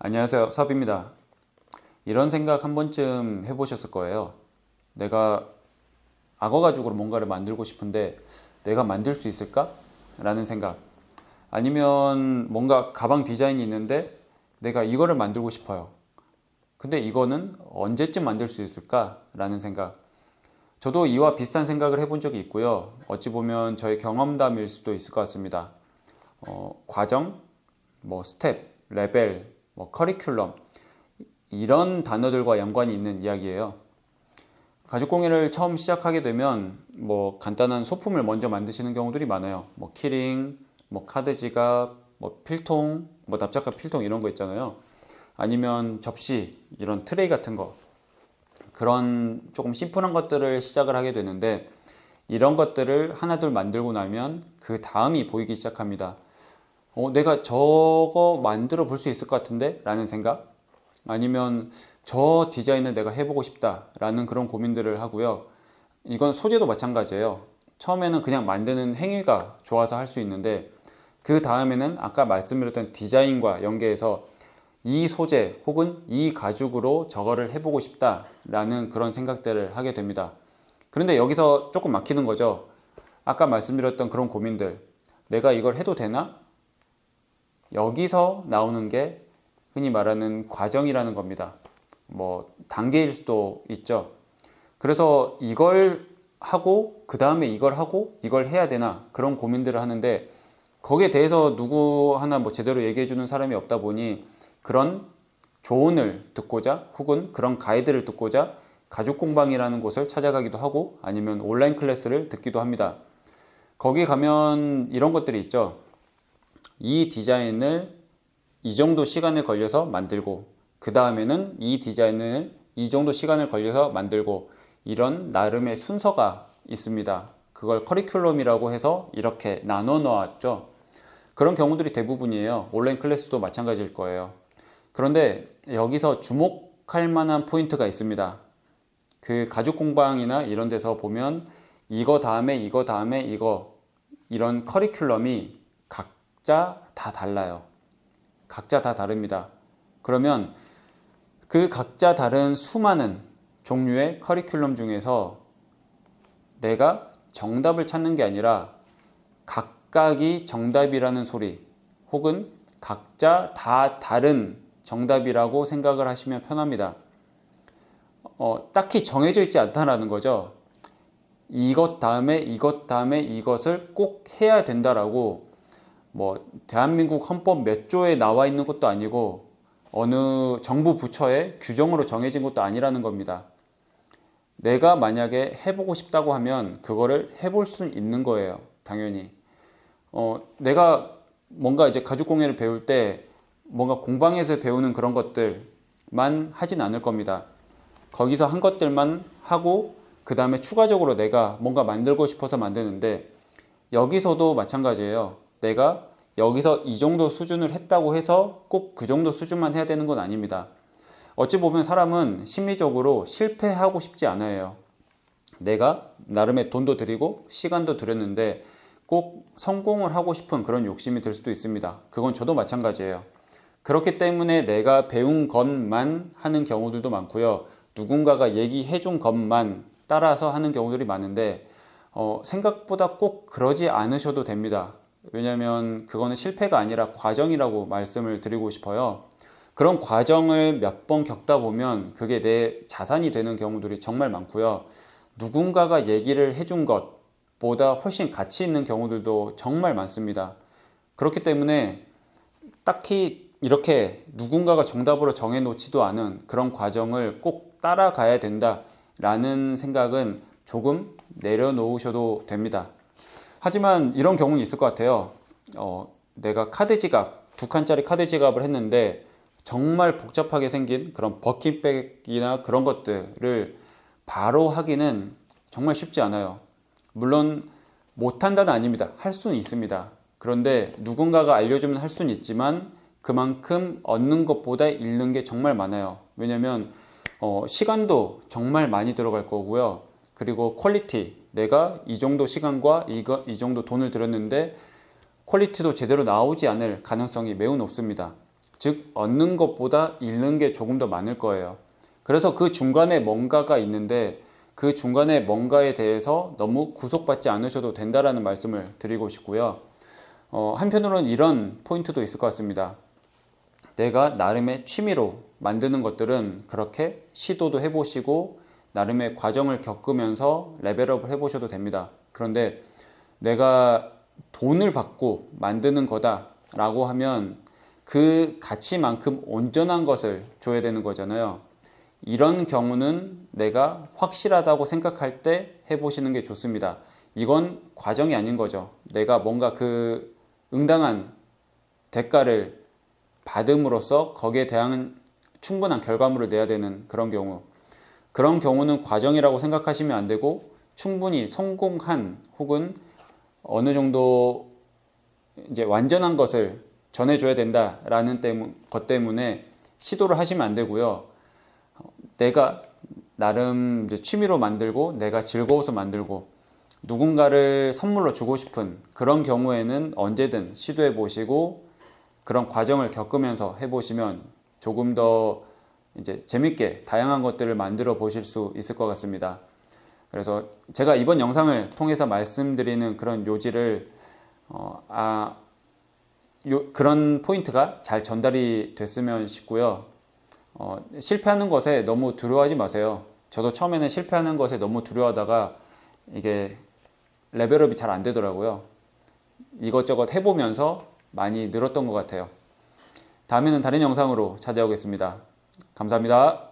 안녕하세요, 섭입니다. 이런 생각 한 번쯤 해보셨을 거예요. 내가 악어 가죽으로 뭔가를 만들고 싶은데 내가 만들 수 있을까? 라는 생각. 아니면 뭔가 가방 디자인이 있는데 내가 이거를 만들고 싶어요. 근데 이거는 언제쯤 만들 수 있을까? 라는 생각. 저도 이와 비슷한 생각을 해본 적이 있고요. 어찌 보면 저의 경험담일 수도 있을 것 같습니다. 과정, 스텝, 레벨, 커리큘럼 이런 단어들과 연관이 있는 이야기예요. 가죽공예를 처음 시작하게 되면 간단한 소품을 먼저 만드시는 경우들이 많아요. 키링, 카드 지갑, 필통, 납작한 필통 이런 거 있잖아요. 아니면 접시, 이런 트레이 같은 거. 그런 조금 심플한 것들을 시작을 하게 되는데 이런 것들을 하나둘 만들고 나면 그 다음이 보이기 시작합니다. 내가 저거 만들어 볼 수 있을 것 같은데? 라는 생각? 아니면 저 디자인을 내가 해보고 싶다 라는 그런 고민들을 하고요. 이건 소재도 마찬가지예요. 처음에는 그냥 만드는 행위가 좋아서 할 수 있는데 그 다음에는 아까 말씀드렸던 디자인과 연계해서 이 소재 혹은 이 가죽으로 저거를 해보고 싶다 라는 그런 생각들을 하게 됩니다. 그런데 여기서 조금 막히는 거죠. 아까 말씀드렸던 그런 고민들, 내가 이걸 해도 되나? 여기서 나오는 게 흔히 말하는 과정이라는 겁니다. 단계일 수도 있죠. 그래서 이걸 하고 그 다음에 이걸 하고 이걸 해야 되나 그런 고민들을 하는데 거기에 대해서 누구 하나 제대로 얘기해 주는 사람이 없다 보니 그런 조언을 듣고자 혹은 그런 가이드를 듣고자 가죽공방이라는 곳을 찾아가기도 하고 아니면 온라인 클래스를 듣기도 합니다. 거기 가면 이런 것들이 있죠. 이 디자인을 이 정도 시간을 걸려서 만들고 그 다음에는 이 디자인을 이 정도 시간을 걸려서 만들고 이런 나름의 순서가 있습니다. 그걸 커리큘럼이라고 해서 이렇게 나눠 놓았죠. 그런 경우들이 대부분이에요. 온라인 클래스도 마찬가지일 거예요. 그런데 여기서 주목할 만한 포인트가 있습니다. 그 가죽 공방이나 이런 데서 보면 이거 다음에 이거 다음에 이거 이런 커리큘럼이 각자 다 달라요. 각자 다 다릅니다. 그러면 그 각자 다른 수많은 종류의 커리큘럼 중에서 내가 정답을 찾는 게 아니라 각각이 정답이라는 소리 혹은 각자 다 다른 정답이라고 생각을 하시면 편합니다. 딱히 정해져 있지 않다라는 거죠. 이것 다음에 이것 다음에 이것을 꼭 해야 된다라고 대한민국 헌법 몇 조에 나와 있는 것도 아니고 어느 정부 부처의 규정으로 정해진 것도 아니라는 겁니다. 내가 만약에 해보고 싶다고 하면 그거를 해볼 수 있는 거예요. 당연히. 내가 뭔가 이제 가죽공예를 배울 때 뭔가 공방에서 배우는 그런 것들만 하진 않을 겁니다. 거기서 한 것들만 하고 그 다음에 추가적으로 내가 뭔가 만들고 싶어서 만드는데 여기서도 마찬가지예요. 내가 여기서 이 정도 수준을 했다고 해서 꼭 그 정도 수준만 해야 되는 건 아닙니다. 어찌 보면 사람은 심리적으로 실패하고 싶지 않아요. 내가 나름의 돈도 들이고 시간도 들였는데 꼭 성공을 하고 싶은 그런 욕심이 들 수도 있습니다. 그건 저도 마찬가지예요. 그렇기 때문에 내가 배운 것만 하는 경우들도 많고요. 누군가가 얘기해 준 것만 따라서 하는 경우들이 많은데 생각보다 꼭 그러지 않으셔도 됩니다. 왜냐하면 그거는 실패가 아니라 과정이라고 말씀을 드리고 싶어요. 그런 과정을 몇 번 겪다 보면 그게 내 자산이 되는 경우들이 정말 많고요. 누군가가 얘기를 해준 것보다 훨씬 가치 있는 경우들도 정말 많습니다. 그렇기 때문에 딱히 이렇게 누군가가 정답으로 정해놓지도 않은 그런 과정을 꼭 따라가야 된다라는 생각은 조금 내려놓으셔도 됩니다. 하지만 이런 경우는 있을 것 같아요. 내가 카드 지갑, 2칸짜리 카드 지갑을 했는데 정말 복잡하게 생긴 그런 버킷백이나 그런 것들을 바로 하기는 정말 쉽지 않아요. 물론 못한다는 아닙니다. 할 수는 있습니다. 그런데 누군가가 알려주면 할 수는 있지만 그만큼 얻는 것보다 잃는 게 정말 많아요. 왜냐면 시간도 정말 많이 들어갈 거고요. 그리고 퀄리티, 내가 이 정도 시간과 이 정도 돈을 들였는데 퀄리티도 제대로 나오지 않을 가능성이 매우 높습니다. 즉 얻는 것보다 잃는 게 조금 더 많을 거예요. 그래서 그 중간에 뭔가가 있는데 그 중간에 뭔가에 대해서 너무 구속받지 않으셔도 된다라는 말씀을 드리고 싶고요. 한편으로는 이런 포인트도 있을 것 같습니다. 내가 나름의 취미로 만드는 것들은 그렇게 시도도 해보시고 나름의 과정을 겪으면서 레벨업을 해보셔도 됩니다. 그런데 내가 돈을 받고 만드는 거다라고 하면 그 가치만큼 온전한 것을 줘야 되는 거잖아요. 이런 경우는 내가 확실하다고 생각할 때 해보시는 게 좋습니다. 이건 과정이 아닌 거죠. 내가 뭔가 그 응당한 대가를 받음으로써 거기에 대한 충분한 결과물을 내야 되는 그런 경우. 그런 경우는 과정이라고 생각하시면 안 되고 충분히 성공한 혹은 어느 정도 이제 완전한 것을 전해줘야 된다라는 것 때문에 시도를 하시면 안 되고요. 내가 나름 이제 취미로 만들고 내가 즐거워서 만들고 누군가를 선물로 주고 싶은 그런 경우에는 언제든 시도해 보시고 그런 과정을 겪으면서 해보시면 조금 더 이제 재밌게 다양한 것들을 만들어 보실 수 있을 것 같습니다. 그래서 제가 이번 영상을 통해서 말씀드리는 그런 요지를 그런 포인트가 잘 전달이 됐으면 싶고요. 실패하는 것에 너무 두려워하지 마세요. 저도 처음에는 실패하는 것에 너무 두려워하다가 이게 레벨업이 잘 안 되더라고요. 이것저것 해보면서 많이 늘었던 것 같아요. 다음에는 다른 영상으로 찾아오겠습니다. 감사합니다.